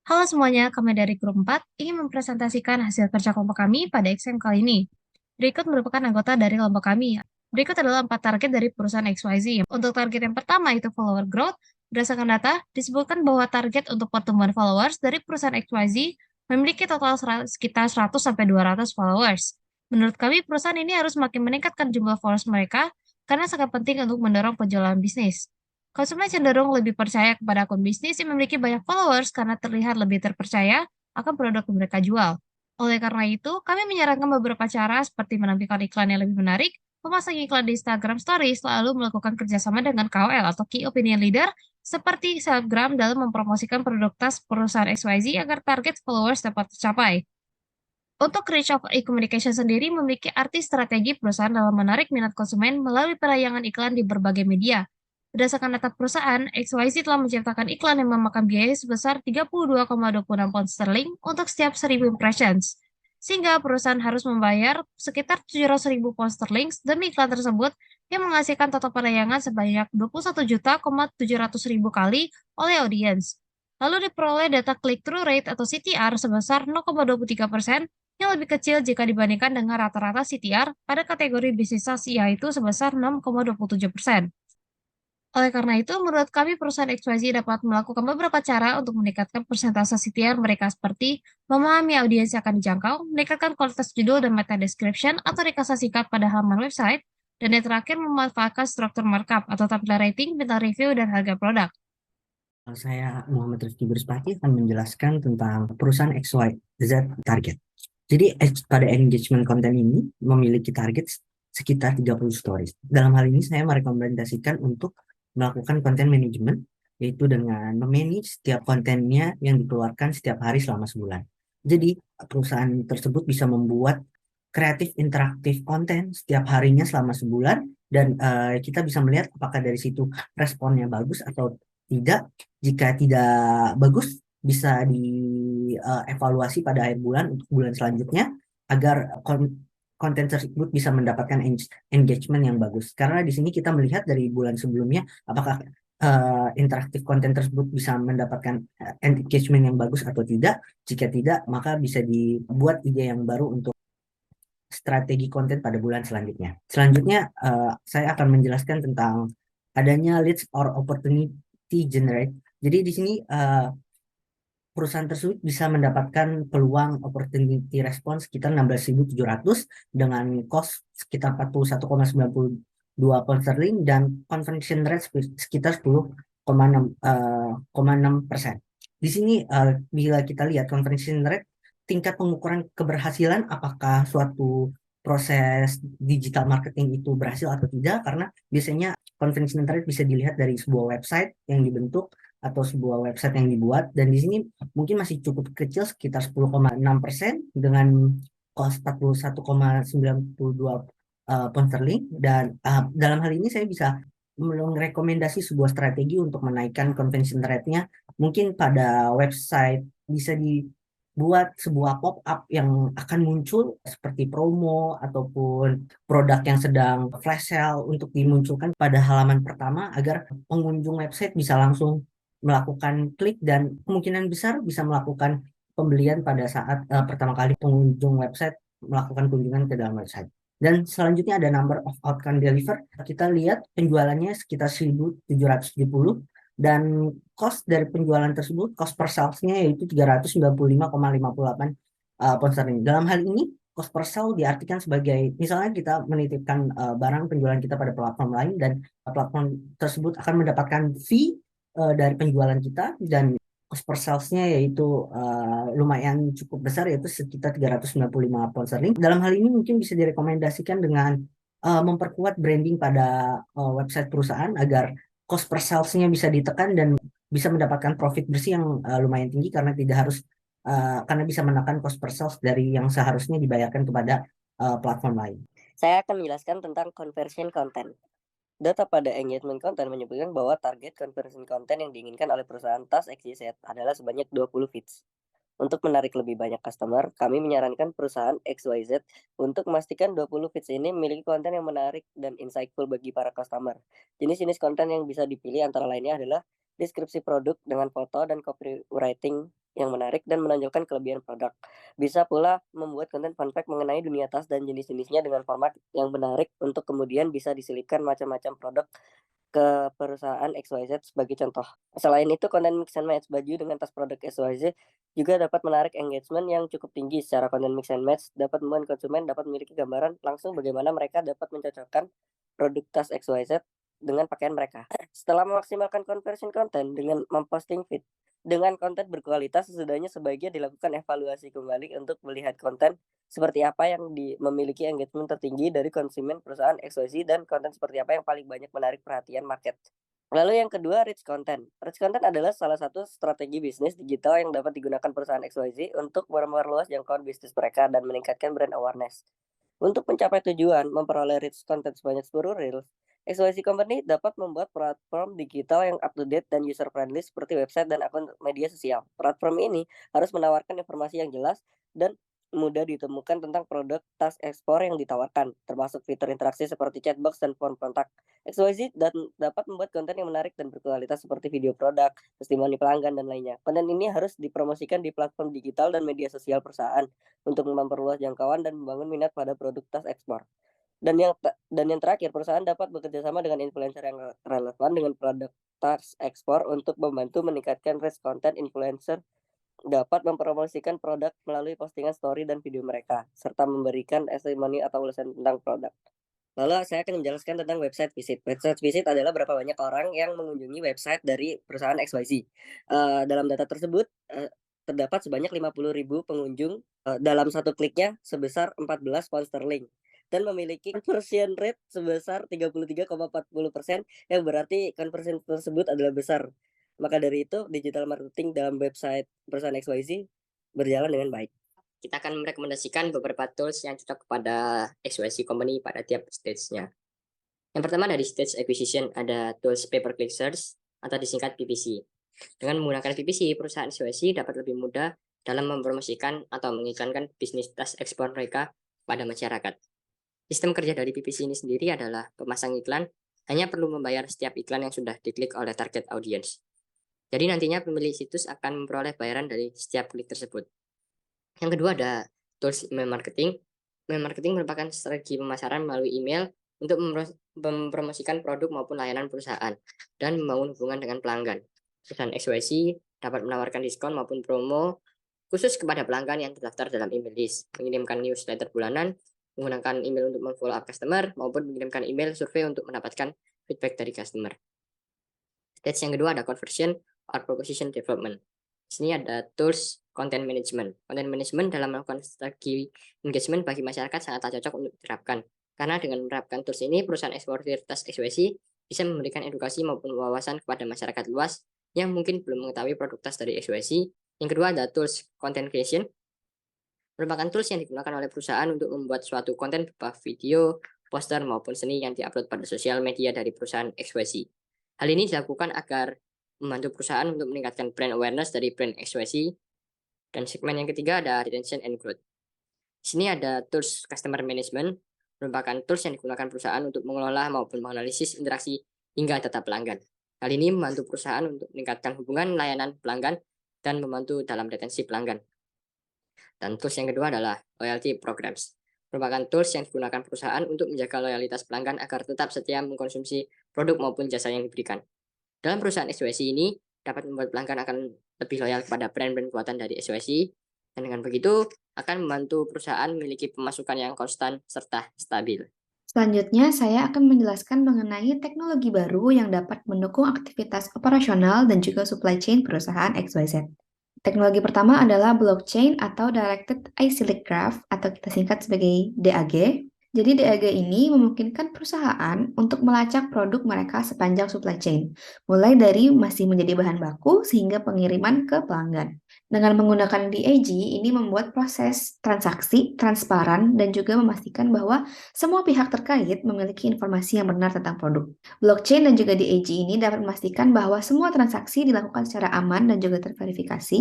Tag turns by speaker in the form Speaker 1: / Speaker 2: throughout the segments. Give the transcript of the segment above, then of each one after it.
Speaker 1: Halo semuanya, kami dari grup 4 ingin mempresentasikan hasil kerja kelompok kami pada XM kali ini. Berikut merupakan anggota dari kelompok kami. Berikut adalah 4 target dari perusahaan XYZ. Untuk target yang pertama itu follower growth. Berdasarkan data, disebutkan bahwa target untuk pertumbuhan followers dari perusahaan XYZ memiliki total sekitar 100-200 followers. Menurut kami, perusahaan ini harus makin meningkatkan jumlah followers mereka karena sangat penting untuk mendorong penjualan bisnis. Konsumen cenderung lebih percaya kepada akun bisnis yang memiliki banyak followers karena terlihat lebih terpercaya akan produk yang mereka jual. Oleh karena itu, kami menyarankan beberapa cara seperti menampilkan iklan yang lebih menarik, memasang iklan di Instagram Stories, lalu melakukan kerjasama dengan KOL atau Key Opinion Leader seperti selebgram dalam mempromosikan produk tas perusahaan XYZ agar target followers dapat tercapai. Untuk reach of e-communication sendiri memiliki arti strategi perusahaan dalam menarik minat konsumen melalui penayangan iklan di berbagai media. Berdasarkan data perusahaan, XYZ telah menciptakan iklan yang memakan biaya sebesar 32,26 pound sterling untuk setiap 1.000 impressions. Sehingga perusahaan harus membayar sekitar 700.000 pound sterling demi iklan tersebut yang menghasilkan total penayangan sebanyak 21,700.000 kali oleh audiens. Lalu diperoleh data click-through rate atau CTR sebesar 0,23% yang lebih kecil jika dibandingkan dengan rata-rata CTR pada kategori bisnis SaaS yaitu sebesar 6,27%. Oleh karena itu, menurut kami perusahaan XYZ dapat melakukan beberapa cara untuk meningkatkan persentase CTR mereka seperti memahami audiens yang akan dijangkau, meningkatkan kualitas judul dan meta description atau rekasa singkat pada halaman website, dan yang terakhir memanfaatkan struktur markup atau tampilan rating, bintang review, dan harga produk.
Speaker 2: Saya Muhammad Rizky Berspati akan menjelaskan tentang perusahaan XYZ target. Jadi pada engagement konten ini memiliki target sekitar 30 stories. Dalam hal ini saya merekomendasikan untuk melakukan konten manajemen, yaitu dengan memanage setiap kontennya yang dikeluarkan setiap hari selama sebulan. Jadi perusahaan tersebut bisa membuat kreatif interaktif konten setiap harinya selama sebulan dan kita bisa melihat apakah dari situ responnya bagus atau tidak. Jika tidak bagus, bisa dievaluasi pada akhir bulan untuk bulan selanjutnya agar konten tersebut bisa mendapatkan engagement yang bagus. Karena di sini kita melihat dari bulan sebelumnya apakah interaktif konten tersebut bisa mendapatkan engagement yang bagus atau tidak. Jika tidak, maka bisa dibuat ide yang baru untuk strategi konten pada bulan selanjutnya. Selanjutnya, saya akan menjelaskan tentang adanya leads or opportunity generate. Jadi di sini perusahaan tersebut bisa mendapatkan peluang opportunity response sekitar 16.700 dengan cost sekitar 41,92 pound sterling dan conversion rate sekitar 10,6%. Di sini bila kita lihat conversion rate, tingkat pengukuran keberhasilan apakah suatu proses digital marketing itu berhasil atau tidak, karena biasanya conversion rate bisa dilihat dari sebuah website yang dibentuk atau sebuah website yang dibuat, dan di sini mungkin masih cukup kecil sekitar 10,6% dengan cost 41,92 pound sterling. Dan dalam hal ini saya bisa merekomendasi sebuah strategi untuk menaikkan conversion rate-nya. Mungkin pada website bisa dibuat sebuah pop-up yang akan muncul seperti promo ataupun produk yang sedang flash sale untuk dimunculkan pada halaman pertama agar pengunjung website bisa langsung melakukan klik dan kemungkinan besar bisa melakukan pembelian pada saat pertama kali pengunjung website melakukan kunjungan ke dalam website. Dan selanjutnya ada number of outcome deliver. Kita lihat penjualannya sekitar 1.770 dan cost dari penjualan tersebut, cost per sales-nya yaitu 395,58 pound sterling. Dalam hal ini, cost per sale diartikan sebagai misalnya kita menitipkan barang penjualan kita pada platform lain dan platform tersebut akan mendapatkan fee dari penjualan kita, dan cost per sales-nya yaitu lumayan cukup besar yaitu sekitar 395 pound sterling. Dalam hal ini mungkin bisa direkomendasikan dengan memperkuat branding pada website perusahaan agar cost per sales-nya bisa ditekan dan bisa mendapatkan profit bersih yang lumayan tinggi karena tidak harus karena bisa menekan cost per sales dari yang seharusnya dibayarkan kepada platform lain.
Speaker 3: Saya akan menjelaskan tentang conversion content. Data pada engagement content menyebutkan bahwa target conversion content yang diinginkan oleh perusahaan tas XYZ adalah sebanyak 20 feeds. Untuk menarik lebih banyak customer, kami menyarankan perusahaan XYZ untuk memastikan 20 feeds ini memiliki konten yang menarik dan insightful bagi para customer. Jenis-jenis konten yang bisa dipilih antara lainnya adalah deskripsi produk dengan foto dan copywriting yang menarik dan menonjolkan kelebihan produk. Bisa pula membuat konten fun fact mengenai dunia tas dan jenis-jenisnya dengan format yang menarik untuk kemudian bisa diselipkan macam-macam produk ke perusahaan XYZ sebagai contoh. Selain itu, konten mix and match baju dengan tas produk XYZ juga dapat menarik engagement yang cukup tinggi. Secara konten mix and match dapat membuat konsumen dapat memiliki gambaran langsung bagaimana mereka dapat mencocokkan produk tas XYZ dengan pakaian mereka. Setelah memaksimalkan conversion konten dengan memposting feed dengan konten berkualitas, sesudahnya sebaiknya dilakukan evaluasi kembali untuk melihat konten seperti apa yang memiliki engagement tertinggi dari konsumen perusahaan XYZ dan konten seperti apa yang paling banyak menarik perhatian market. Lalu yang kedua, rich content. Rich content adalah salah satu strategi bisnis digital yang dapat digunakan perusahaan XYZ untuk memperluas jangkauan bisnis mereka dan meningkatkan brand awareness. Untuk mencapai tujuan memperoleh rich content sebanyak 10 reels, XYZ Company dapat membuat platform digital yang up-to-date dan user-friendly seperti website dan akun media sosial. Platform ini harus menawarkan informasi yang jelas dan mudah ditemukan tentang produk tas ekspor yang ditawarkan, termasuk fitur interaksi seperti chatbox dan form kontak. XYZ dan dapat membuat konten yang menarik dan berkualitas seperti video produk, testimoni pelanggan, dan lainnya. Konten ini harus dipromosikan di platform digital dan media sosial perusahaan untuk memperluas jangkauan dan membangun minat pada produk tas ekspor. Dan yang terakhir, perusahaan dapat bekerja sama dengan influencer yang relevan dengan produk tas ekspor untuk membantu meningkatkan reach konten. Influencer dapat mempromosikan produk melalui postingan story dan video mereka, serta memberikan testimoni atau ulasan tentang produk. Lalu saya akan menjelaskan tentang website visit. Website visit adalah berapa banyak orang yang mengunjungi website dari perusahaan XYZ. Dalam data tersebut, terdapat sebanyak 50.000 pengunjung dalam satu kliknya sebesar 14 pound sterling dan memiliki conversion rate sebesar 33,40%, yang berarti conversion tersebut adalah besar. Maka dari itu, digital marketing dalam website perusahaan XYZ berjalan dengan baik.
Speaker 4: Kita akan merekomendasikan beberapa tools yang cocok kepada XYZ Company pada tiap stage-nya. Yang pertama dari stage acquisition ada tools pay per click search atau disingkat PPC. Dengan menggunakan PPC, perusahaan XYZ dapat lebih mudah dalam mempromosikan atau mengiklankan bisnis tas ekspor mereka pada masyarakat. Sistem kerja dari PPC ini sendiri adalah pemasang iklan hanya perlu membayar setiap iklan yang sudah diklik oleh target audience. Jadi nantinya pemilik situs akan memperoleh bayaran dari setiap klik tersebut. Yang kedua ada tools email marketing. Email marketing merupakan strategi pemasaran melalui email untuk mempromosikan produk maupun layanan perusahaan dan membangun hubungan dengan pelanggan. Perusahaan XYZ dapat menawarkan diskon maupun promo khusus kepada pelanggan yang terdaftar dalam email list, mengirimkan newsletter bulanan, menggunakan email untuk memfollow up customer, maupun mengirimkan email survei untuk mendapatkan feedback dari customer. Stage yang kedua ada conversion or proposition development. Di sini ada tools content management. Content management dalam melakukan strategi engagement bagi masyarakat sangatlah cocok untuk diterapkan. Karena dengan menerapkan tools ini, perusahaan eksportir tas XYZ bisa memberikan edukasi maupun wawasan kepada masyarakat luas yang mungkin belum mengetahui produk tas dari XYZ. Yang kedua ada tools content creation. Merupakan tools yang digunakan oleh perusahaan untuk membuat suatu konten berupa video, poster, maupun seni yang diupload pada sosial media dari perusahaan XYZ. Hal ini dilakukan agar membantu perusahaan untuk meningkatkan brand awareness dari brand XYZ. Dan segmen yang ketiga ada retention and growth. Di sini ada tools customer management, merupakan tools yang digunakan perusahaan untuk mengelola maupun menganalisis interaksi hingga data pelanggan. Hal ini membantu perusahaan untuk meningkatkan hubungan layanan pelanggan dan membantu dalam retensi pelanggan. Dan tools yang kedua adalah loyalty programs. Merupakan tools yang digunakan perusahaan untuk menjaga loyalitas pelanggan agar tetap setia mengkonsumsi produk maupun jasa yang diberikan. Dalam perusahaan XYZ ini dapat membuat pelanggan akan lebih loyal kepada brand-brand buatan dari XYZ, dan dengan begitu akan membantu perusahaan memiliki pemasukan yang konstan serta stabil.
Speaker 5: Selanjutnya, saya akan menjelaskan mengenai teknologi baru yang dapat mendukung aktivitas operasional dan juga supply chain perusahaan XYZ. Teknologi pertama adalah blockchain atau Directed Acyclic Graph atau kita singkat sebagai DAG. Jadi DAG ini memungkinkan perusahaan untuk melacak produk mereka sepanjang supply chain, mulai dari masih menjadi bahan baku hingga pengiriman ke pelanggan. Dengan menggunakan DAG, ini membuat proses transaksi transparan dan juga memastikan bahwa semua pihak terkait memiliki informasi yang benar tentang produk. Blockchain dan juga DAG ini dapat memastikan bahwa semua transaksi dilakukan secara aman dan juga terverifikasi,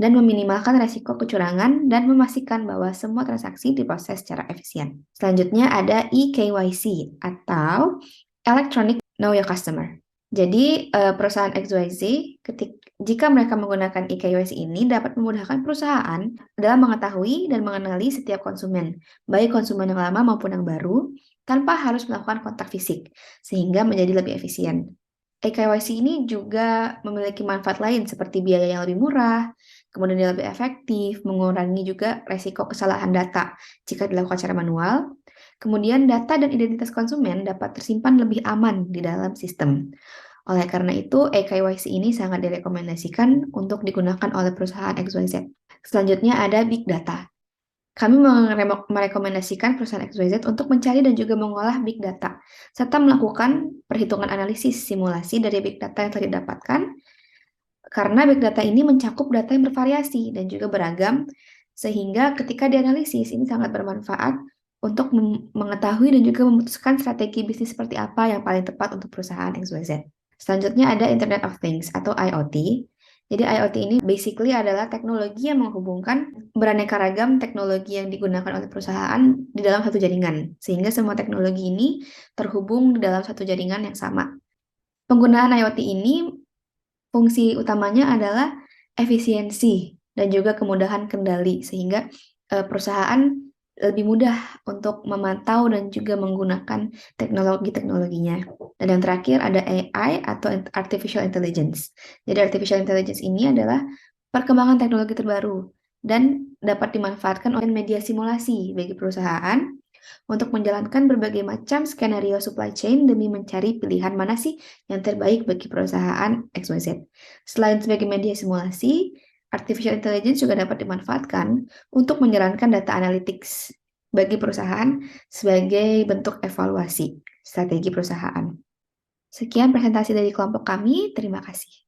Speaker 5: dan meminimalkan resiko kecurangan dan memastikan bahwa semua transaksi diproses secara efisien. Selanjutnya ada eKYC atau Electronic Know Your Customer. Jadi perusahaan XYZ Jika mereka menggunakan eKYC ini dapat memudahkan perusahaan dalam mengetahui dan mengenali setiap konsumen, baik konsumen yang lama maupun yang baru, tanpa harus melakukan kontak fisik, sehingga menjadi lebih efisien. eKYC ini juga memiliki manfaat lain seperti biaya yang lebih murah, kemudian dia lebih efektif, mengurangi juga resiko kesalahan data jika dilakukan secara manual. Kemudian data dan identitas konsumen dapat tersimpan lebih aman di dalam sistem. Oleh karena itu, eKYC ini sangat direkomendasikan untuk digunakan oleh perusahaan XYZ. Selanjutnya ada Big Data. Kami merekomendasikan perusahaan XYZ untuk mencari dan juga mengolah Big Data, serta melakukan perhitungan analisis simulasi dari Big Data yang telah didapatkan, karena Big Data ini mencakup data yang bervariasi dan juga beragam, sehingga ketika dianalisis ini sangat bermanfaat untuk mengetahui dan juga memutuskan strategi bisnis seperti apa yang paling tepat untuk perusahaan XYZ. Selanjutnya ada Internet of Things atau IoT. Jadi IoT ini basically adalah teknologi yang menghubungkan beraneka ragam teknologi yang digunakan oleh perusahaan di dalam satu jaringan, sehingga semua teknologi ini terhubung di dalam satu jaringan yang sama. Penggunaan IoT ini fungsi utamanya adalah efisiensi dan juga kemudahan kendali, sehingga perusahaan lebih mudah untuk memantau dan juga menggunakan teknologi-teknologinya. Dan yang terakhir ada AI atau Artificial Intelligence. Jadi Artificial Intelligence ini adalah perkembangan teknologi terbaru dan dapat dimanfaatkan oleh media simulasi bagi perusahaan untuk menjalankan berbagai macam skenario supply chain demi mencari pilihan mana sih yang terbaik bagi perusahaan XYZ. Selain sebagai media simulasi, Artificial Intelligence juga dapat dimanfaatkan untuk menjalankan data analytics bagi perusahaan sebagai bentuk evaluasi strategi perusahaan. Sekian presentasi dari kelompok kami, terima kasih.